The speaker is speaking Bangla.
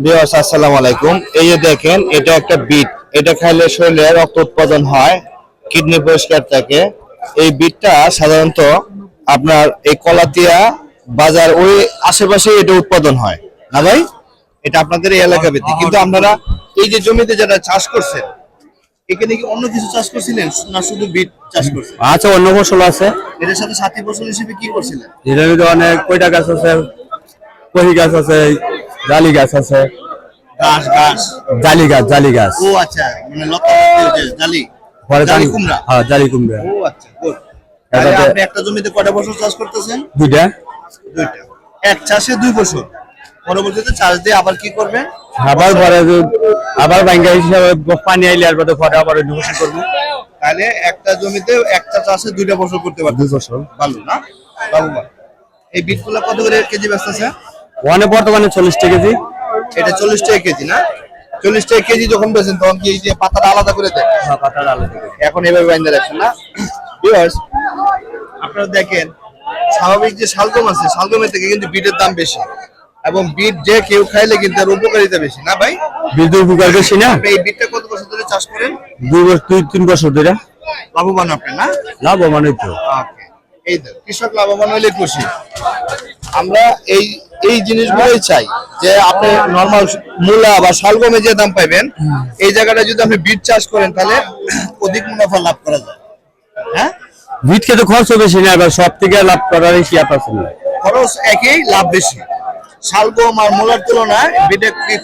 ভিউয়ার্স আসসালামু আলাইকুম। এই যে দেখেন, এটা একটা বিট। এটা খাইলে শরীরে রক্ত উৎপাদন হয়, কিডনি পরিষ্কার থাকে। এই বিটটা সাধারণত আপনার এই কলাতিয়া বাজার ওই আশেপাশে এটা উৎপাদন হয় না ভাই? এটা আপনাদের এই এলাকা ভিত্তিক, কিন্তু আপনারা এই যে জমিতে যেটা চাষ করছেন, এখানে কি অন্য কিছু চাষ করছিলেন না শুধু বিট চাষ করছেন? আচ্ছা, অন্য ফসল আছে। এটার সাথে সাথী ফসল হিসেবে কি করছিলেন? এটার ভিতরে অনেক কইটা গাছ আছে, কহি গাছ আছে, জালি গাছ আছে। ঘাস ঘাস জালি গাছ। ও আচ্ছা, মানে লতা জাতীয় যে জালি, জালি কুমড়া। হ্যাঁ, জালি কুমড়া। ও আচ্ছা, গুড। তাহলে আপনি একটা জমিতে কয়টা বছর চাষ করতেছেন? দুইটা। দুইটা। এক চাষে 2 বছর, পরবর্তীতে চাষ দিয়ে আবার কি করবেন? আবার পরে আবার বাইঙ্গা হিসাবে পানি আইলে আর পরে আবার ইনভেস্ট করবো। তাহলে একটা জমিতে একটা চাষে 2টা বছর করতে পারবেন। 2 বছর। ভালো না বাবুবা? এই বিটগুলো কত করে কেজি বেচতেছে? ওখানে বর্তমানে 40 টাকা কেজি। এটা 40 টাকা কেজি না? 40 টাকা কেজি যখন বেচেন তখন কি এই যে পাতাটা আলাদা করে দেন? হ্যাঁ, পাতার আলু থেকে। এখন এভাবে বাইন্ধা রাখছেন না? ভিউয়ার্স, আপনারা দেখেন, স্বাভাবিক যে শালগম আছে, শালগমের থেকে কিন্তু বিটের দাম বেশি, এবং বিট যে কেউ খাইলে কিন্তু এর উপকারিতা বেশি না ভাই? বিদ্যুৎ উপকার বেশি না? আপনি এই বিটটা কত বছর ধরে চাষ করেন? 2-3 বছর ধরে। লাভবান আপনি না? লাভবান তো। ওকে, এই তো কৃষক লাভবান হলে খুশি। আমরা এই এই জিনিসগুলোই চাই, যে আপনি নরমাল মূলা বা শালগমে যে দাম পাইবেন, এই জায়গাটা যদি আপনি বিট চাষ করেন তাহলে অধিক মুনাফা লাভ করা যায়। হ্যাঁ, বিট খেতে খরচ বেশি না, এবার সব থেকে লাভ করার ইচ্ছা আছে। খরচ একই, লাভ বেশি। শালগম আর মূলার তুলনায় বিটে কি